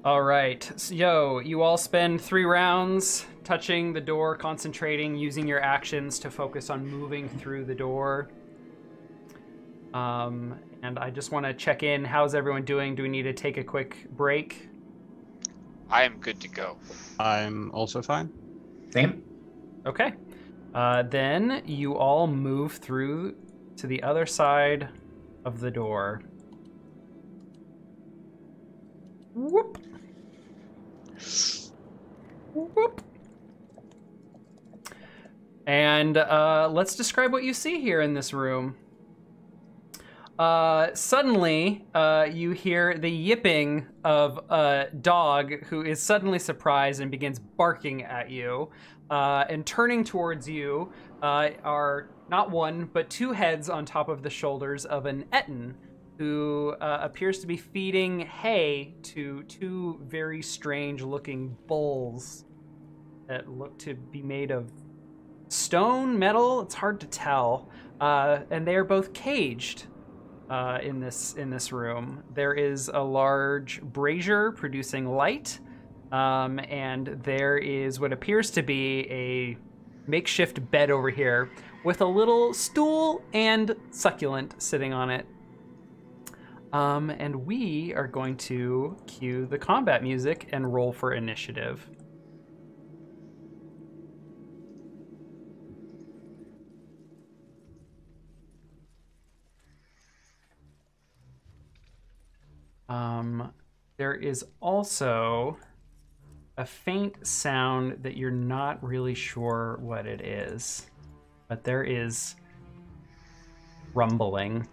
All right. So, you all spend 3 rounds touching the door, concentrating, using your actions to focus on moving through the door. And I just want to check in. How's everyone doing? Do we need to take a quick break? I am good to go. I'm also fine. Same. Okay. Then you all move through to the other side of the door. Whoop. Whoop. And let's describe what you see here in this room. Suddenly, you hear the yipping of a dog who is suddenly surprised and begins barking at you. And turning towards you are not one, but 2 heads on top of the shoulders of an Etten who appears to be feeding hay to 2 very strange-looking bulls that look to be made of stone, metal. It's hard to tell. And they are both caged. In this room, there is a large brazier producing light, and there is what appears to be a makeshift bed over here with a little stool and succulent sitting on it. And we are going to cue the combat music and roll for initiative. There is also a faint sound that you're not really sure what it is, but there is rumbling.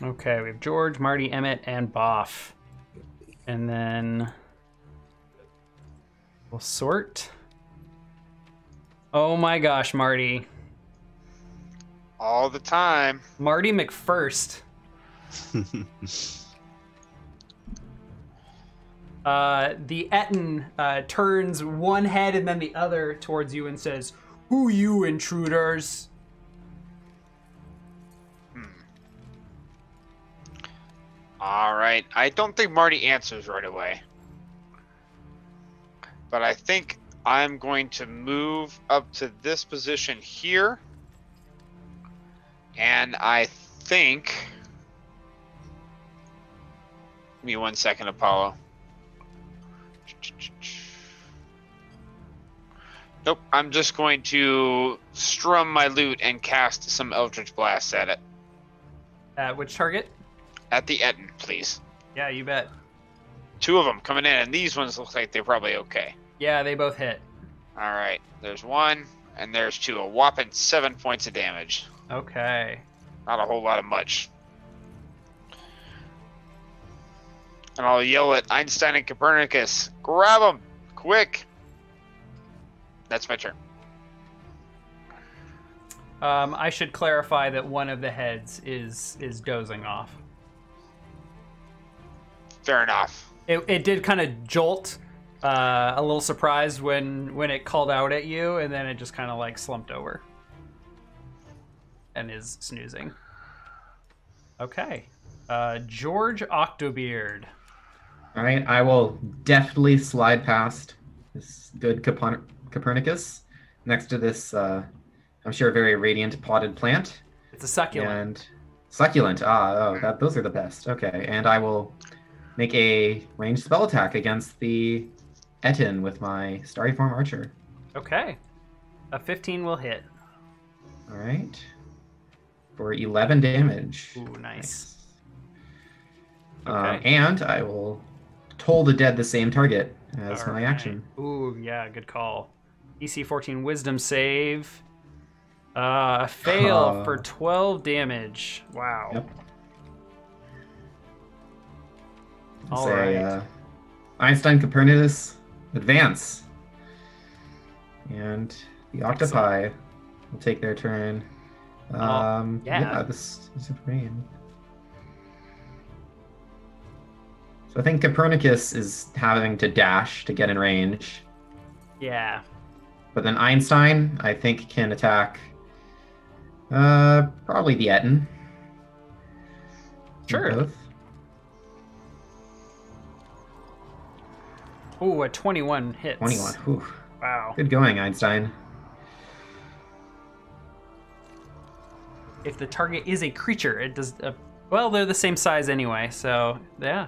Okay, we have George, Marty, Emmett, and Boff. And then we'll sort. Oh my gosh, Marty. All the time. Marty McFirst. The Etten turns one head and then the other towards you and says, "Who you intruders?" All right. I don't think Marty answers right away. But I think I'm going to move up to this position here. And I think... Give me 1 second, Apollo. Nope, I'm just going to strum my lute and cast some Eldritch Blasts at it. At which target? At the Etten, please. Yeah, you bet. 2 of them coming in, and these ones look like they're probably okay. Yeah, they both hit. All right, there's 1, and there's 2. A whopping 7 points of damage. Okay. Not a whole lot of much. And I'll yell at Einstein and Copernicus, grab them, quick. That's my turn. I should clarify that one of the heads is dozing off. Fair enough. It did kind of jolt, a little surprised when it called out at you, and then it just kind of like slumped over and is snoozing. Okay. George Octobeard. All right, I will deftly slide past this good Copernicus next to this, I'm sure, very radiant potted plant. It's a succulent. And succulent. Those are the best. Okay, and I will make a ranged spell attack against the Etten with my Starry Form Archer. Okay. A 15 will hit. All right. For 11 damage. Ooh, nice. Okay. And I will toll the dead the same target as my action. Ooh, yeah, good call. DC 14 Wisdom save. Fail for 12 damage. Wow. Yep. All right. Einstein Copernicus, advance. And the octopi will take their turn. Yeah, this is a rain. So I think Copernicus is having to dash to get in range. Yeah. But then Einstein, I think, can attack probably the Etten. Sure. Both. Ooh, a 21 hits. 21. Whew. Wow. Good going, Einstein. If the target is a creature, it does... well, they're the same size anyway, so yeah.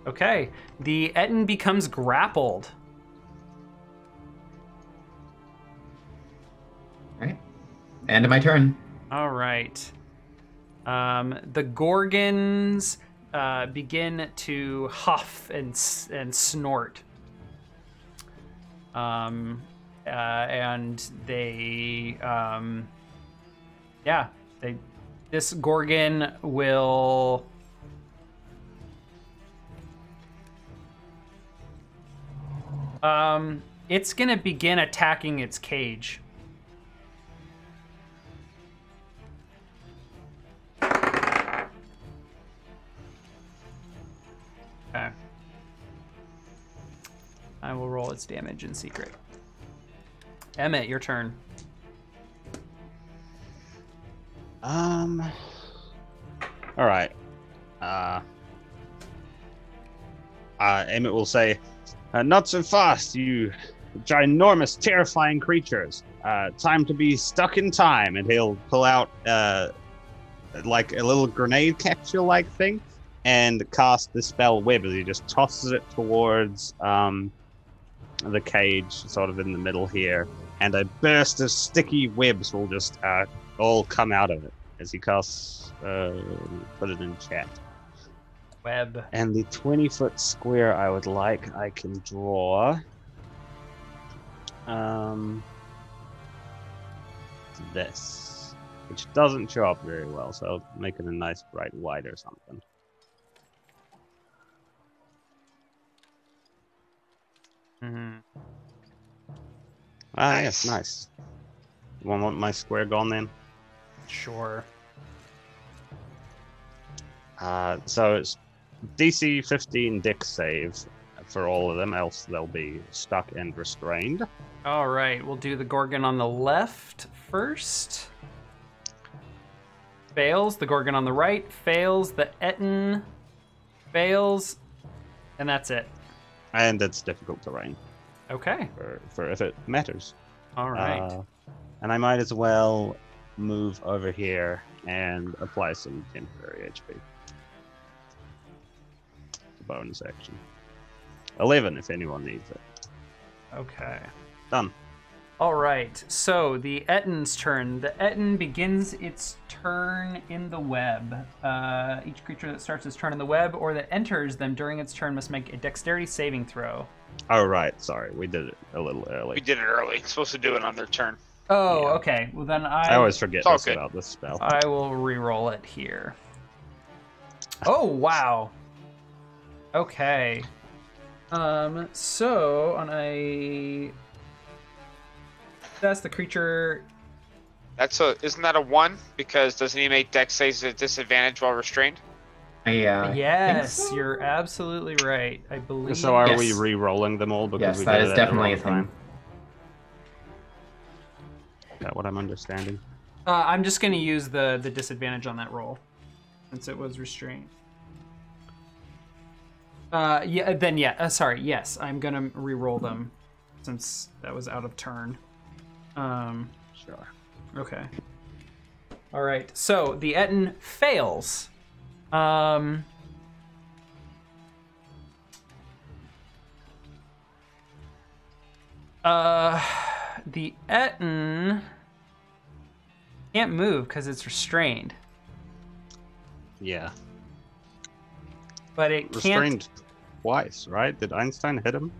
Okay. The Etten becomes grappled. Right. End of my turn. All right. The Gorgons begin to huff and snort. And they, yeah, this Gorgon will. It's gonna begin attacking its cage. Okay. I will roll its damage in secret. Emmett, your turn. All right. Emmett will say, "Not so fast, you ginormous, terrifying creatures. Time to be stuck in time." And he'll pull out like a little grenade capsule-like thing and cast the spell Web as he just tosses it towards the cage, sort of in the middle here. And a burst of sticky webs will just all come out of it as he casts, put it in chat. Web. And the 20-foot square I would like, I can draw. This, which doesn't show up very well, so I'll make it a nice bright white or something. Mm-hmm. Ah, yes, nice. You want my square gone then? Sure. So it's DC 15 Dex save for all of them, else they'll be stuck and restrained. All right, we'll do the Gorgon on the left first. Fails. The Gorgon on the right fails. The Etten fails. And that's it. And it's difficult terrain Okay. for if it matters. All right. And I might as well move over here and apply some temporary HP. It's a bonus action. 11 if anyone needs it. Okay. Done. All right, so the Etten's turn. The Etten begins its turn in the web. Each creature that starts its turn in the web or that enters them during its turn must make a dexterity saving throw. Oh, right. Sorry, we did it a little early. We did it early. It's supposed to do it on their turn. Oh, Yeah. okay. Well, then I always forget all this good. about this spell. I will re-roll it here. Oh, wow. Okay. So on a... That's the creature... Isn't that a 1? Because doesn't he make dex saves at disadvantage while restrained? Yes, think so. you're absolutely right. I believe... So are Yes. we re-rolling them all because Yes, we that did is it at definitely the a wrong thing. time? Is that what I'm understanding? I'm just going to use the disadvantage on that roll, since it was restrained. Sorry, yes, I'm going to re-roll them, since that was out of turn. Sure. Okay. All right, so the Etten fails. The Etten can't move because it's restrained, Yeah. but it can't. Restrained twice, right? Did Einstein hit him?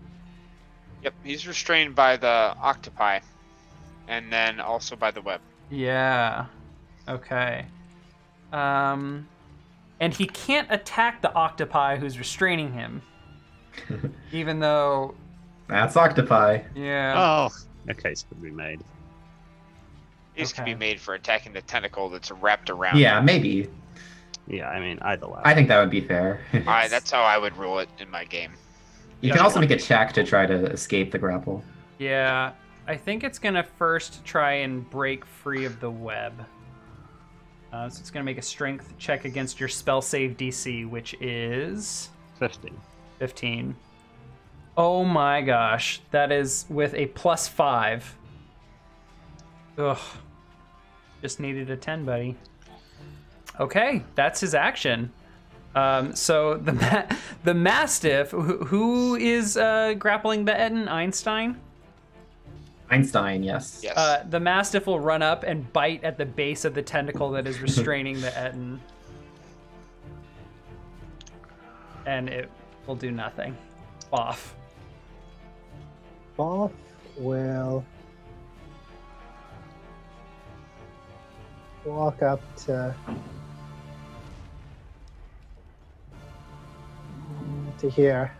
Yep, he's restrained by the octopi, and then also by the web. Yeah. Okay. And he can't attack the octopi who's restraining him, even though. That's octopi. Yeah. Oh, a case could be made. These can Okay. be made for attacking the tentacle that's wrapped around. Yeah, maybe. Yeah, I mean, I'd allow I it. think that would be fair. That's how I would rule it in my game. You can also make a check to try to escape the grapple. Yeah, I think it's gonna first try and break free of the web. So it's gonna make a strength check against your spell save DC, which is 15. Oh my gosh, that is with a +5. Ugh, just needed a 10, buddy. Okay, that's his action. So the Mastiff, who is grappling the Etten? Einstein? Einstein, yes. Yes. The Mastiff will run up and bite at the base of the tentacle that is restraining the Etten. And it will do nothing. Off. Both will walk up to here.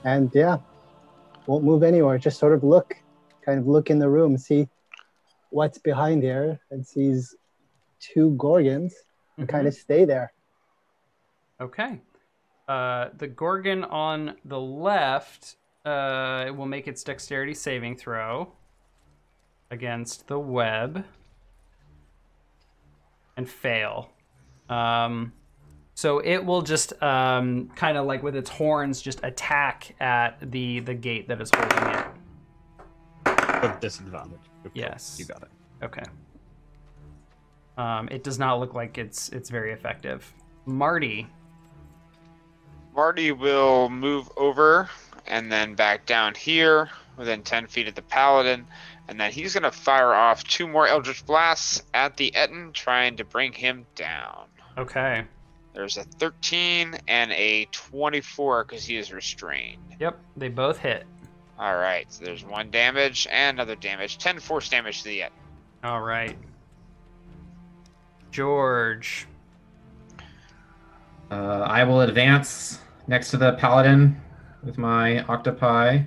And yeah, won't move anywhere. Just sort of look in the room, see what's behind here, and sees two Gorgons and kind of stay there. Okay. The Gorgon on the left will make its dexterity saving throw against the web and fail. So it will just kind of like with its horns just attack at the gate that is holding it. With disadvantage. Yes. You got it. Okay. It does not look like it's very effective. Marty. Marty will move over and then back down here within 10 feet of the Paladin. And then he's going to fire off 2 more Eldritch Blasts at the Etten, trying to bring him down. Okay. There's a 13 and a 24 because he is restrained. Yep, they both hit. All right, so there's 1 damage and another damage. 10 force damage to the Etten. All right. George. I will advance next to the Paladin with my octopi.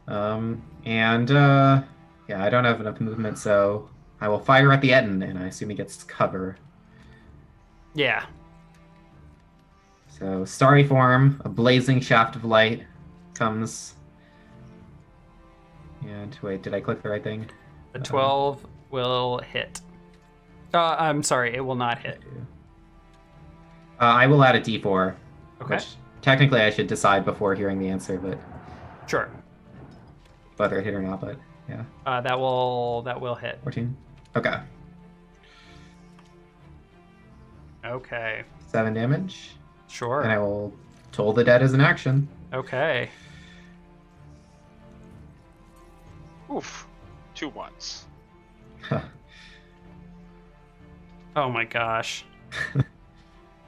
Yeah, I don't have enough movement, so I will fire at the Etten, and I assume he gets cover. Yeah. So, starry form, a blazing shaft of light comes. And wait, did I click the right thing? The 12 will hit. I'm sorry, it will not hit. I will add a d4. Okay. Which technically I should decide before hearing the answer, but Sure. whether it hit or not, but yeah. That will hit. 14. Okay. Okay. 7 damage. Sure. And I will toll the dead as an action. Okay. Oof. 2 ones. Oh my gosh.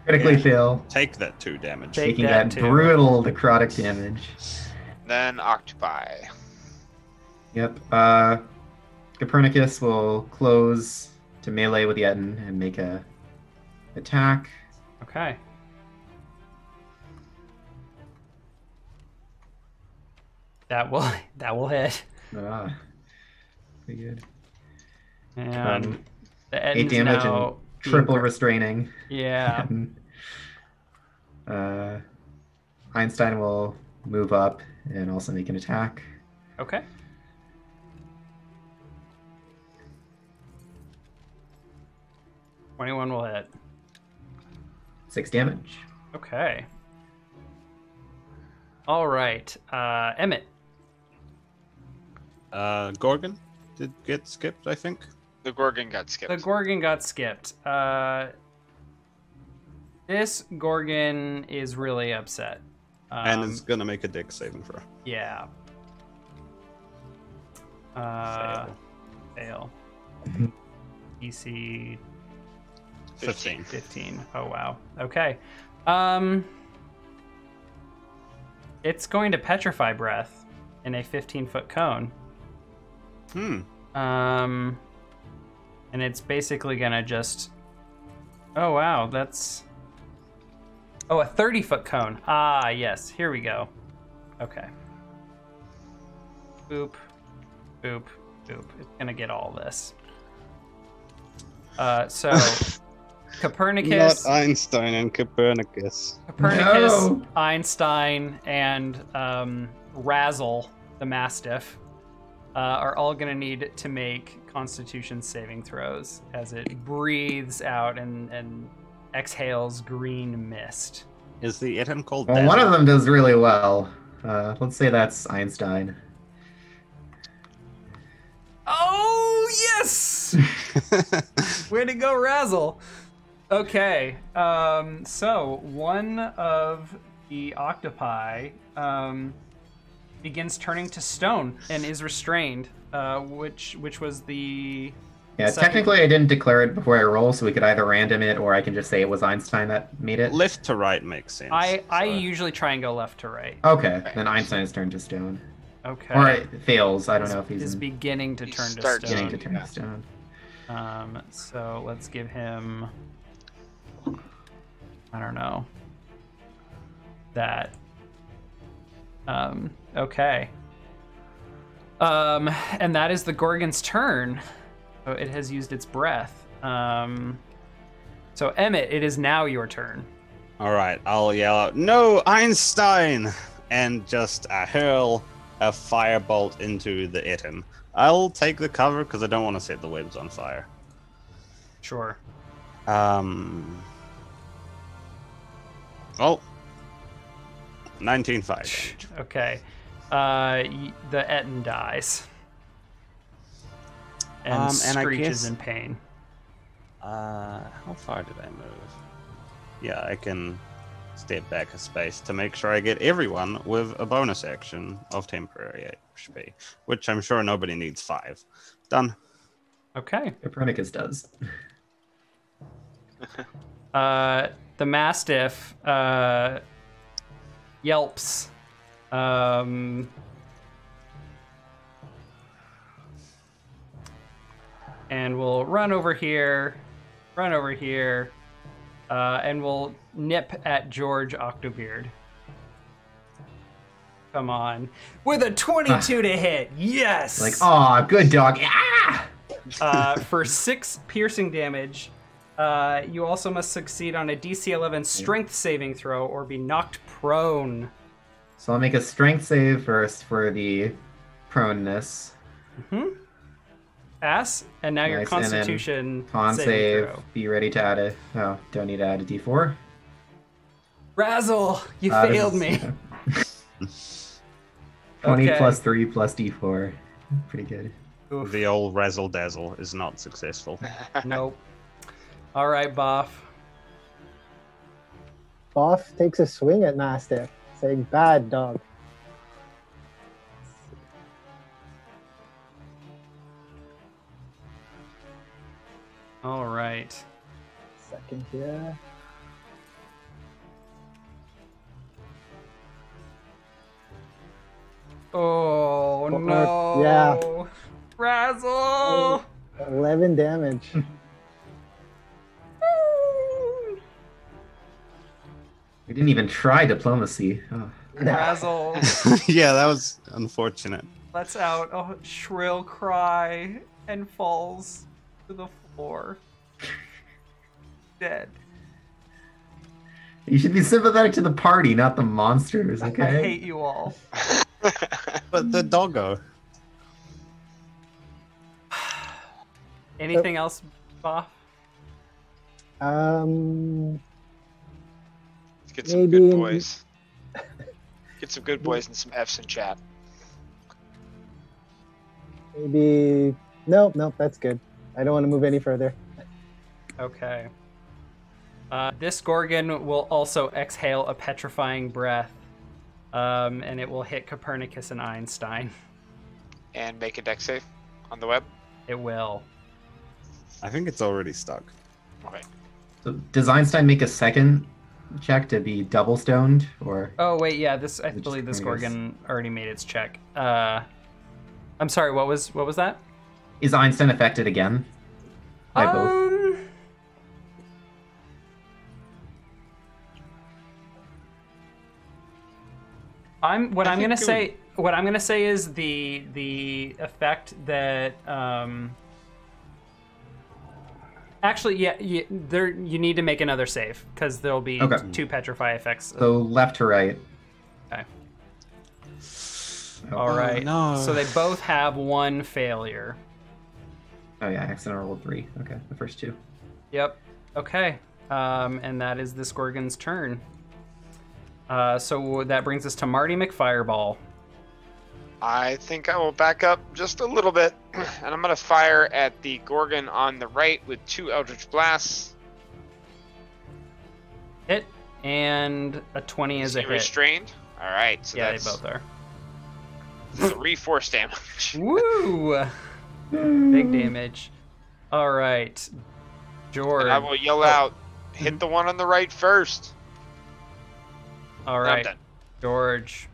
Critically fail, Take that 2 damage. Take taking that that too. brutal necrotic damage. Then Octopi. Yep. Copernicus will close to melee with Yetin and make a attack. Okay. That will hit. Ah, pretty good. And the 8 Etten's damage now and triple restraining. Yeah. And, Einstein will move up and also make an attack. Okay. $21 will hit. 6 damage. Okay. All right. Emmett. Gorgon did get skipped, I think. The Gorgon got skipped. The Gorgon got skipped. This Gorgon is really upset. And is gonna make a dig saving throw. Yeah. Fail. EC 15. 15. Oh wow. Okay. It's going to petrify breath. in a 15-foot cone. And it's basically gonna just... Oh, wow, that's... Oh, a 30-foot cone. Ah, yes, here we go. Okay. Boop, boop, boop. It's gonna get all this. So, Copernicus... Not Einstein and Copernicus. Copernicus, No. Einstein, and Razzle, the Mastiff, are all going to need to make Constitution saving throws as it breathes out and exhales green mist. Is the item called Well, one of them does really well. Let's say that's Einstein. Oh, yes! Way to go, Razzle! Okay, so one of the octopi begins turning to stone and is restrained, which was the... Yeah, second... technically I didn't declare it before I roll, so we could either random it or I can just say it was Einstein that made it. Left to right makes sense. I usually try and go left to right. Okay, then Einstein is turned to stone. Okay. Or it fails. I don't know if he's is beginning to turn to starts stone. beginning to turn to stone. So let's give him... I don't know. That. Okay. And that is the Gorgon's turn. So it has used its breath. So Emmett, it is now your turn. All right, I'll yell out, "No, Einstein!" and just hurl a firebolt into the item. I'll take the cover because I don't want to set the webs on fire. Sure. Oh, 19 fire damage. Okay. The Etten dies. And and I Screech guess- is in pain. How far did I move? Yeah, I can step back a space to make sure I get everyone with a bonus action of temporary HP, which I'm sure nobody needs 5. Done. Okay. Copernicus does. The Mastiff yelps. And we'll run over here, and we'll nip at George Octobeard. Come on. With a 22 to hit. Yes! Like, aw, good dog. Ah! For 6 piercing damage, you also must succeed on a DC 11 strength saving throw or be knocked prone. So I'll make a strength save first for the proneness. Pass, and now your Nice, and then Constitution Con saving save. throw. Be ready to add a. Oh, don't need to add a D4. Razzle, you failed me. 20 Okay. plus 3 plus D4. Pretty good. Oof. The old razzle dazzle is not successful. Nope. All right, Boff. Boff takes a swing at Mastiff, saying, "Bad dog." All right. Second here. Oh, no. yeah. Razzle. 11 damage. We didn't even try diplomacy. Oh. Razzle Yeah, that was unfortunate. lets out a shrill cry and falls to the floor. Dead. You should be sympathetic to the party, not the monsters, okay? I hate you all. But the doggo. Anything else, Boff? Let's get some Maybe- good boys. Get some good boys and some Fs in chat. Maybe. Nope, that's good. I don't want to move any further. Okay. This Gorgon will also exhale a petrifying breath, and it will hit Copernicus and Einstein. And make a deck save on the web. It will. I think it's already stuck. Okay. So does Einstein make a second check to be double stoned, or Oh wait, yeah. I it believe this just Gorgon already made its check. I'm sorry. What was that? is Einstein affected again by both? What I I'm think gonna it say. What I'm gonna say is the effect that actually, yeah, you need to make another save because there'll be Okay. 2 petrify effects. So left to right. Okay. Oh. All right. no. So they both have 1 failure. Oh yeah, accident rolled 3. Okay, the first 2. Yep. Okay. And that is this Gorgon's turn. So that brings us to Marty McFireball. I think I will back up just a little bit, and I'm going to fire at the Gorgon on the right with 2 Eldritch Blasts. Hit, and a 20 is a he hit. restrained? All right, so Yeah, that's they both are. 3 force damage. Woo! Big damage. All right, George. And I will yell out, hit the one on the right first. All And I'm right, done. George.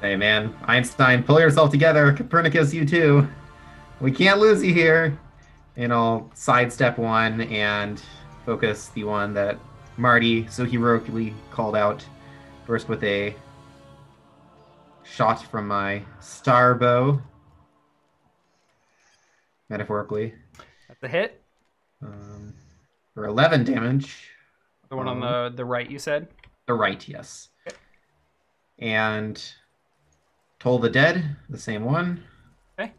Hey man, Einstein, pull yourself together. Copernicus, you too. We can't lose you here. And I'll sidestep one and focus the one that Marty so heroically called out. First with a shot from my star bow. Metaphorically. That's a hit. For 11 damage. The one on the right, you said? The right, yes. And Toll the Dead, the same one. Okay.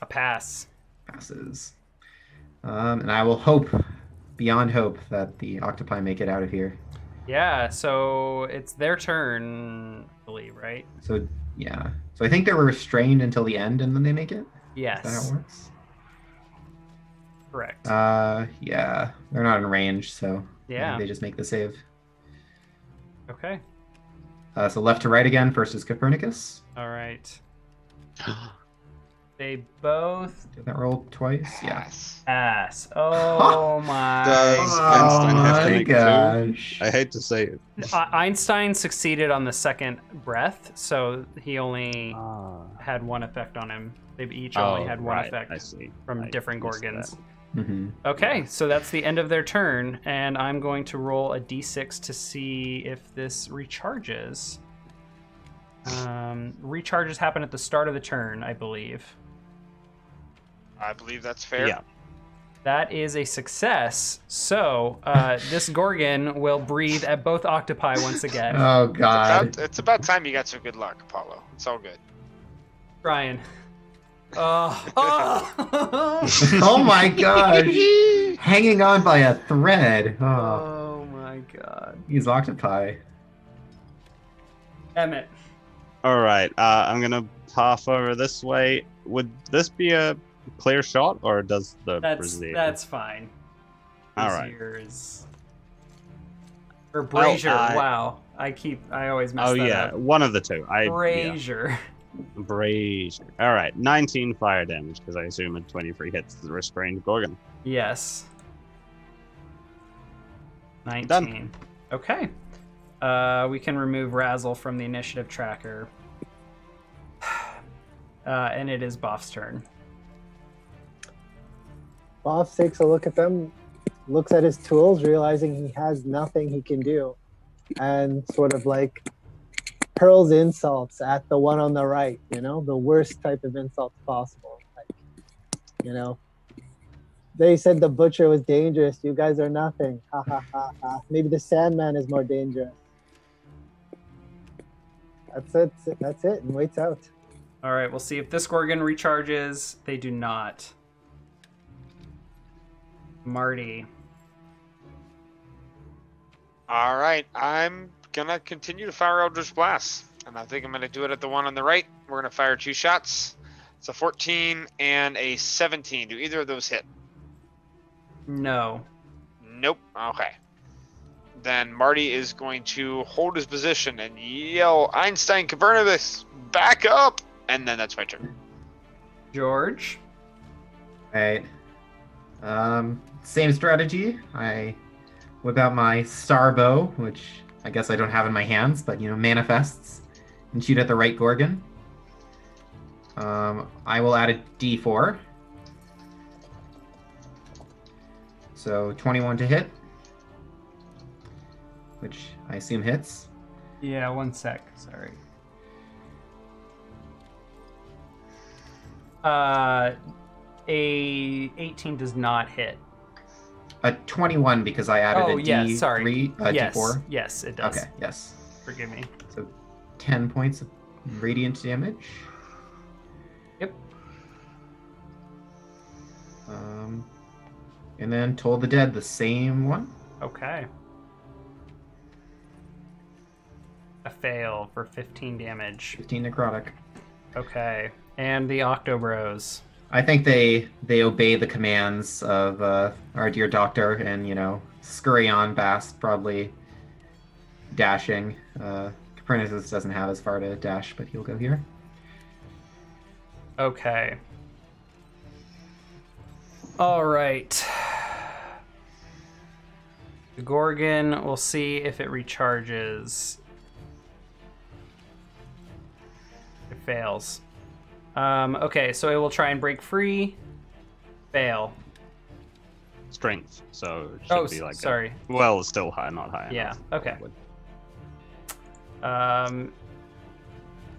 A pass. Passes. And I will hope, beyond hope, that the octopi make it out of here. Yeah, so it's their turn, I believe, right? So, yeah. So I think they were restrained until the end and then they make it? Yes. Is that how it works? Correct. Yeah. They're not in range, so Yeah. they just make the save. Okay. So left to right again. First is Copernicus. All right. They both Did that roll twice? Yeah. Yes. pass. Oh my. Does Einstein have to my make 2? gosh. I hate to say it. Einstein succeeded on the second breath, so he only Ah. had 1 effect on him. They each only had 1 right, effect I see. from I different missed Gorgons. that. Mm-hmm. Okay, so that's the end of their turn, and I'm going to roll a d6 to see if this recharges. Recharges happen at the start of the turn, I believe. I believe that's fair. Yeah. That is a success. So this Gorgon will breathe at both octopi once again. Oh god. It's about time you got some good luck, Apollo. It's all good. Ryan. Oh. Oh my gosh. Hanging on by a thread. Oh, Oh my god. he's octopi. Emmett. All right. I'm gonna path over this way. Would this be a clear shot, or does the brazier? That's fine. All right. Brazier is... Or brazier, I- wow. I always mess Oh that yeah, up. one of the two. Brazier. Brazier. All right, 19 fire damage because I assume a 23 hits the restrained Gorgon. Yes. 19. Done. Okay. We can remove Razzle from the initiative tracker. And it is Boff's turn. Boff takes a look at them, looks at his tools, realizing he has nothing he can do, and sort of like hurls insults at the one on the right, the worst type of insults possible. Like, they said the butcher was dangerous. You guys are nothing. Ha ha ha ha. Maybe the Sandman is more dangerous. That's it, and waits out. All right, we'll see if this Gorgon recharges. They do not. Marty. All right, I'm gonna continue to fire Eldritch Blast, and I think I'm gonna do it at the one on the right. We're gonna fire 2 shots. It's a 14 and a 17. Do either of those hit? No. Nope. Okay. Then Marty is going to hold his position and yell, Einstein, Copernicus, back up! And then that's my turn. George. Right. Same strategy. I whip out my star bow, which I guess I don't have in my hands, but manifests, and shoot at the right Gorgon. I will add a D4. So 21 to hit, which I assume hits. Yeah, one sec. Sorry. A 18 does not hit. A 21 because I added a yeah, D3, sorry. Yes, D4. yes, it does. Okay, yes. Forgive me. So 10 points of radiant damage. Yep. And then Toll the Dead, the same one. Okay. A fail for 15 damage. 15 necrotic. Okay. And the Octobros. I think they obey the commands of our dear doctor and, scurry on past, probably dashing. Copernicus doesn't have as far to dash, but he'll go here. Okay. All right. The Gorgon, we'll see if it recharges. It fails. Okay, so it will try and break free. Fail. Strength, so it should be like sorry. Well, it's still high, not high Yeah, enough. okay.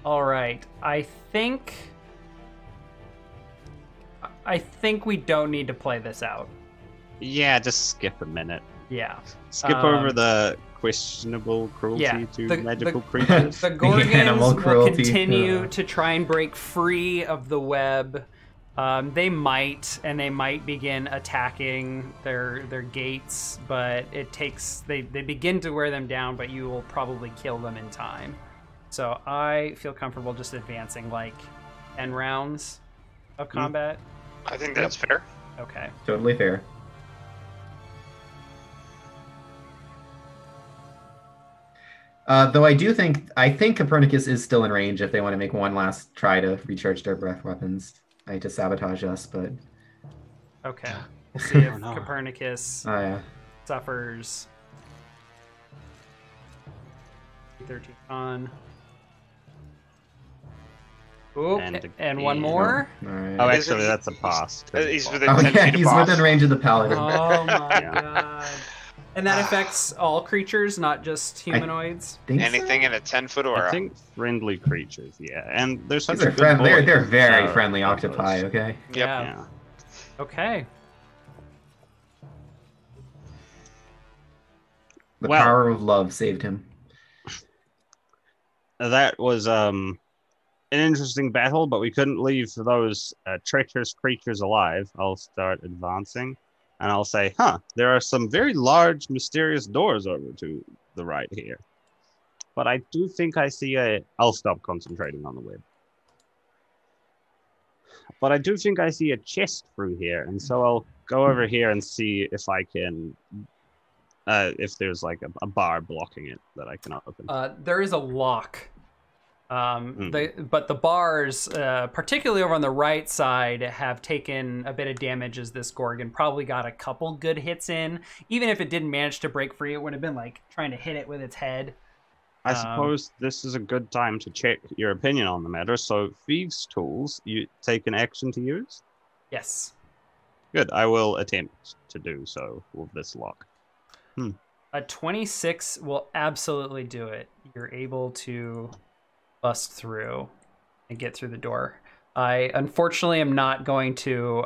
All right. I think we don't need to play this out. Yeah, just skip a minute. Yeah. Skip over the questionable cruelty to magical creatures. The Gorgons Animal will cruelty. continue to try and break free of the web. They might begin attacking their gates, but it takes they begin to wear them down, but you will probably kill them in time. So I feel comfortable just advancing like 10 rounds of combat. I think that's fair. Okay. Totally fair. Though I think Copernicus is still in range if they want to make one last try to recharge their breath weapons. To sabotage us, but okay. We'll see if Copernicus yeah. suffers. 13 on. Ooh, and one more. All right. Oh, actually, that's a pass. He's within Oh 10 yeah, feet of he's boss. within range of the paladin. Oh my Yeah. god. And that affects all creatures, not just humanoids? Think so? Anything in a 10-foot aura. I think friendly creatures, yeah. And they're such These a are good boy, they're very so- friendly octopi, okay? Yep. Yeah. Okay. The Well- power of love saved him. That was an interesting battle, but we couldn't leave those treacherous creatures alive. I'll start advancing, and I'll say, there are some very large, mysterious doors over to the right here. But I do think I see I'll stop concentrating on the web. But I do think I see a chest through here, and so I'll go over here and see if I can... if there's like a bar blocking it that I can open. There is a lock. But the bars, particularly over on the right side, have taken a bit of damage as this Gorgon probably got a couple good hits in. Even if it didn't manage to break free, it would have been like trying to hit it with its head. I suppose this is a good time to check your opinion on the matter. So, Thieves' Tools, you take an action to use? Yes. Good. I will attempt to do so with this lock. A 26 will absolutely do it. You're able to bust through and get through the door. I unfortunately am not going to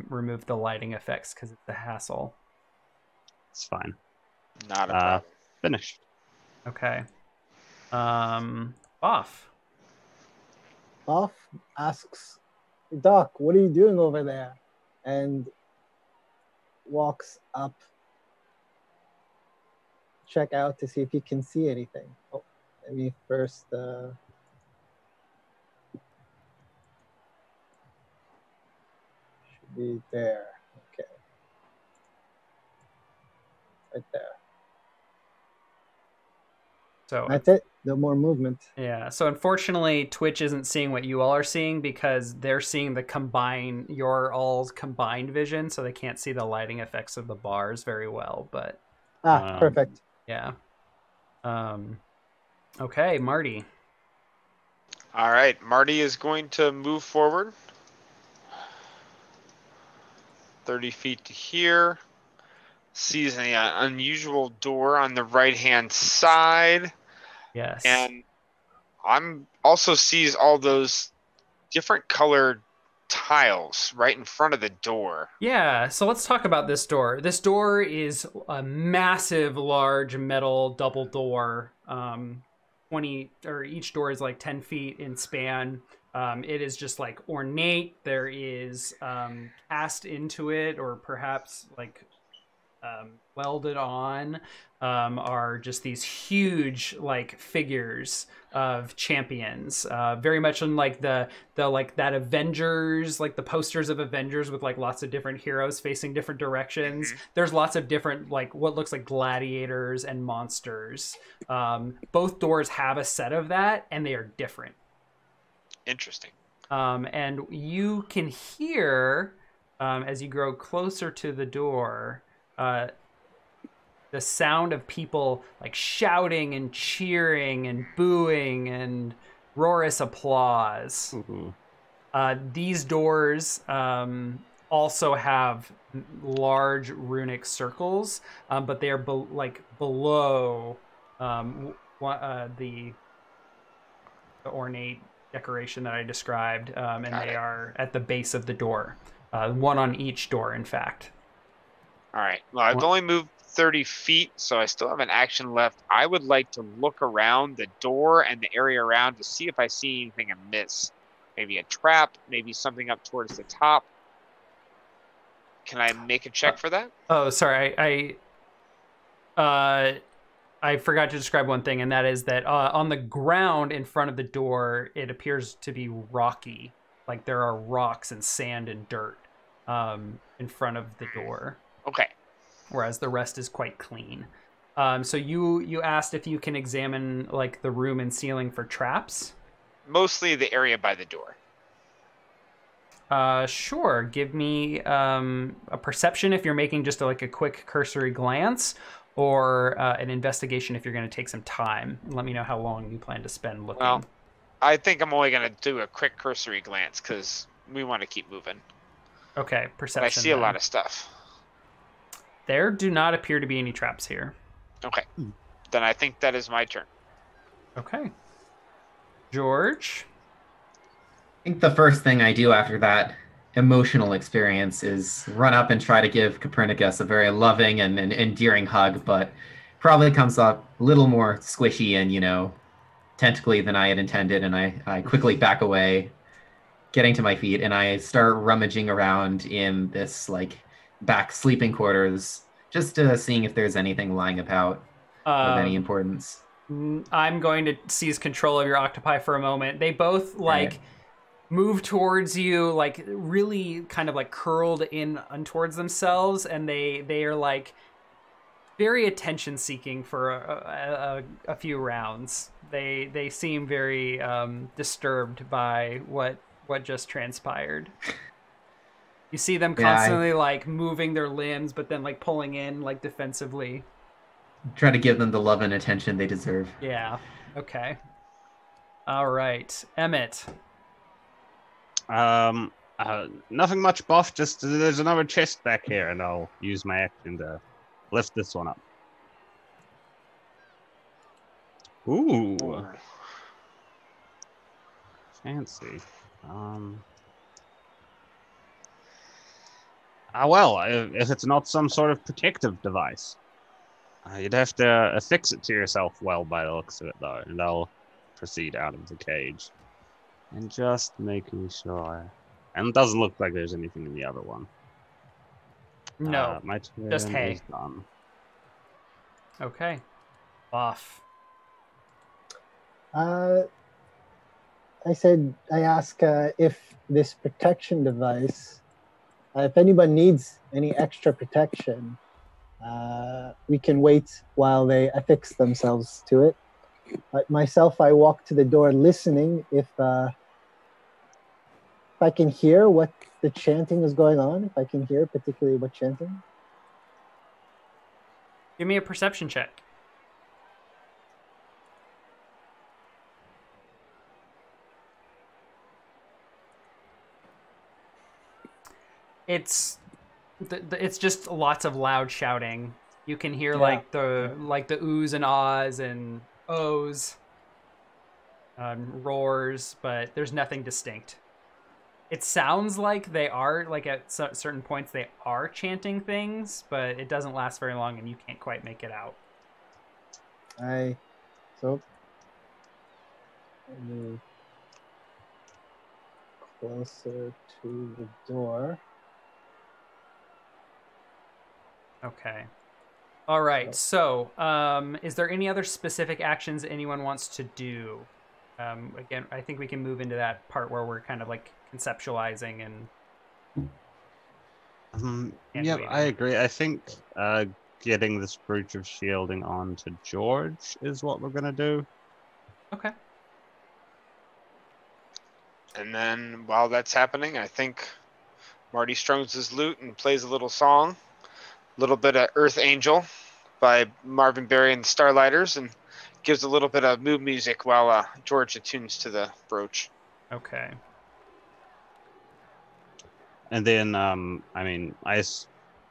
remove the lighting effects because it's a hassle. It's fine. Not a problem. Finished. Okay. Off. Off asks, Doc, what are you doing over there? And walks up, check out to see if he can see anything. Oh, let me first should be there. Okay. Right there. So That's it. No more movement. yeah. So unfortunately, Twitch isn't seeing what you all are seeing because they're seeing your all's combined vision, so they can't see the lighting effects of the bars very well. But Perfect. yeah. Okay, Marty. All right, Marty is going to move forward 30 feet to here. Sees an unusual door on the right-hand side. Yes. And I'm also sees all those different colored tiles right in front of the door. Yeah, so let's talk about this door. This door is a massive, large metal double door. 20 or each door is like 10 feet in span. It is just like ornate. There is cast into it, or perhaps like welded on, are just these huge like figures of champions, very much in like the like that Avengers, like the posters of Avengers with like lots of different heroes facing different directions. There's lots of different like what looks like gladiators and monsters. Both doors have a set of that, and they are different. Interesting. And you can hear, as you grow closer to the door, the sound of people like shouting and cheering and booing and roarous applause. These doors also have large runic circles, but they are below the ornate decoration that I described, and they are at the base of the door. One on each door, in fact. All right. Well, I've only moved 30 feet, so I still have an action left. I would like to look around the door and the area around to see if I see anything amiss. Maybe a trap, maybe something up towards the top. Can I make a check for that? Oh, sorry. I forgot to describe one thing, and that is that on the ground in front of the door, it appears to be rocky. Like there are rocks and sand and dirt in front of the door. Okay. Whereas the rest is quite clean. So you asked if you can examine like the room and ceiling for traps? Mostly the area by the door. Sure. Give me a perception if you're making just a quick cursory glance, or an investigation if you're going to take some time. Let me know how long you plan to spend looking. Well, I think I'm only going to do a quick cursory glance because we want to keep moving. Okay, perception. But I see a lot of stuff. There do not appear to be any traps here. Okay. Then I think that is my turn. Okay. George? I think the first thing I do after that emotional experience is run up and try to give Copernicus a very loving and endearing hug, but probably comes up a little more squishy and, tentacly than I had intended, and I quickly back away, getting to my feet, and I start rummaging around in this, back sleeping quarters, just seeing if there's anything lying about of any importance. I'm going to seize control of your octopi for a moment. They both, move towards you, really kind of curled in towards themselves, and they are very attention seeking for a few rounds. They seem very disturbed by what just transpired. You see them constantly moving their limbs, but then pulling in defensively. Try to give them the love and attention they deserve. Yeah. Okay. All right, Emmett. Nothing much, buff. Just there's another chest back here, and I'll use my action to lift this one up. Ooh, fancy. Well, if it's not some sort of protective device, you'd have to affix it to yourself well by the looks of it, though, and I'll proceed out of the cage. And just making sure. And it doesn't look like there's anything in the other one. No, my turn just hay. is done. Okay. Off. I ask if this protection device, if anyone needs any extra protection, we can wait while they affix themselves to it. Myself, I walk to the door listening if I can hear what the chanting is going on, if I can hear particularly what chanting. Give me a perception check. It's just lots of loud shouting. You can hear like the oohs and ahs and ohs, roars, but there's nothing distinct. It sounds like they are, like at certain points they are chanting things, but it doesn't last very long and you can't quite make it out. So move closer to the door. Okay. All right. So, is there any other specific actions anyone wants to do? Again, I think we can move into that part where we're kind of like conceptualizing and. Yeah, I agree. I think getting this breach of shielding onto George is what we're gonna do. Okay. And then while that's happening, I think Marty strums his lute and plays a little song. A little bit of Earth Angel by Marvin Berry and the Starlighters, and gives a little bit of mood music while George attunes to the brooch. Okay. And then, I mean, I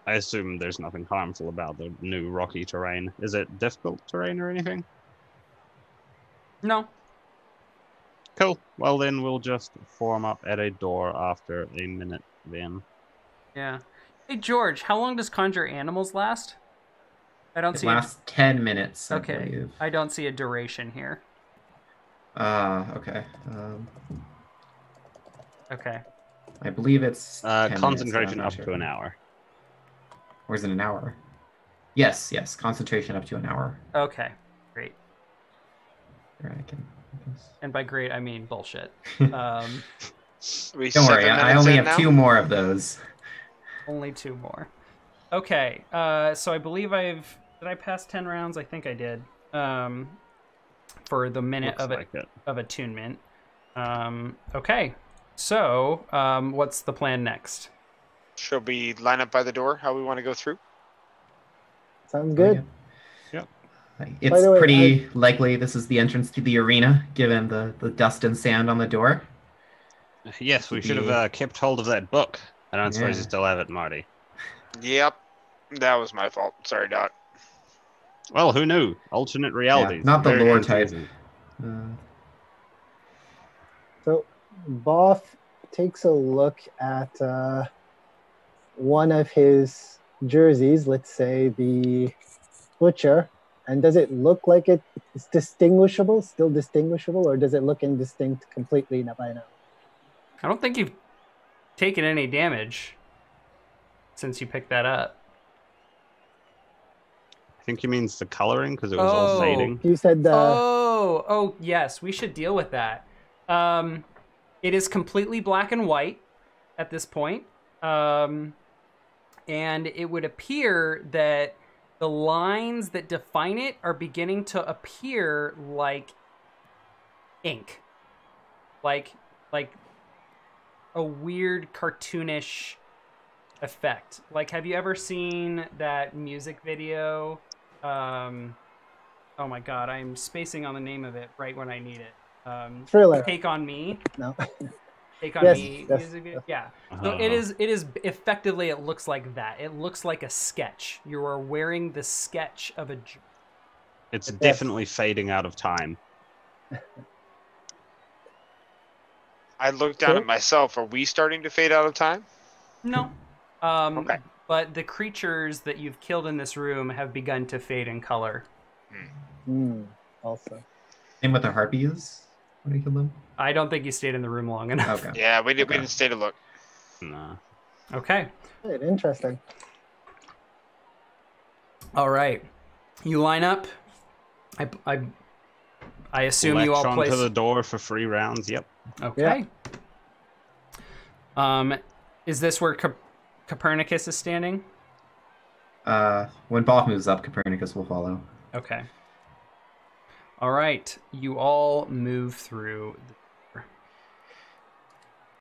assume there's nothing harmful about the new rocky terrain. Is it difficult terrain or anything? No. Cool. Well, then we'll just form up at a door after a minute then. Yeah. Hey, George, how long does Conjure Animals last? I don't see It lasts 10 minutes, I Okay. believe. I don't see a duration here. Okay. Okay. I believe it's 10 concentration minutes, up to an hour. Or is it an hour? Yes. Concentration up to an hour. Okay. Great. Here, I can... And by great, I mean bullshit. Don't worry, I only have 2 more of those. Only 2 more. Okay, so I believe did I pass 10 rounds? I think I did. For the minute of attunement. Okay, so what's the plan next? Shall we line up by the door how we want to go through? Sounds good. Yep. It's pretty likely this is the entrance to the arena, given the dust and sand on the door. Yes, we should have kept hold of that book. I don't suppose you still have it, Marty. Yep. That was my fault. Sorry, Doc. Well, who knew? Alternate realities. Not the Very lore type. So, Boff takes a look at one of his jerseys, let's say the Butcher, and does it look like it's still distinguishable, or does it look indistinct completely by now? I don't think you've taken any damage since you picked that up. I think he means the coloring, because it was all fading. You said the... Oh, yes, we should deal with that. It is completely black and white at this point. And it would appear that the lines that define it are beginning to appear like ink. Like a weird cartoonish effect. Like, have you ever seen that music video? Oh my god, I'm spacing on the name of it right when I need it. Thriller. Take on Me. No. Take on Me music video. Yeah. So it is effectively, it looks like that. It looks like a sketch. You are wearing the sketch of a... It's definitely fading out of time. I looked down at myself. Are we starting to fade out of time? No. Okay. But the creatures that you've killed in this room have begun to fade in color. Also. Same with the harpies when we killed them? I don't think you stayed in the room long enough. Okay. Yeah, we didn't stay to look. Nah. Okay. Interesting. All right. You line up. I assume you all place... to the door for 3 rounds, yep. Okay. Yeah. Is this where Copernicus is standing? When Boff moves up, Copernicus will follow. Okay. All right, you all move through the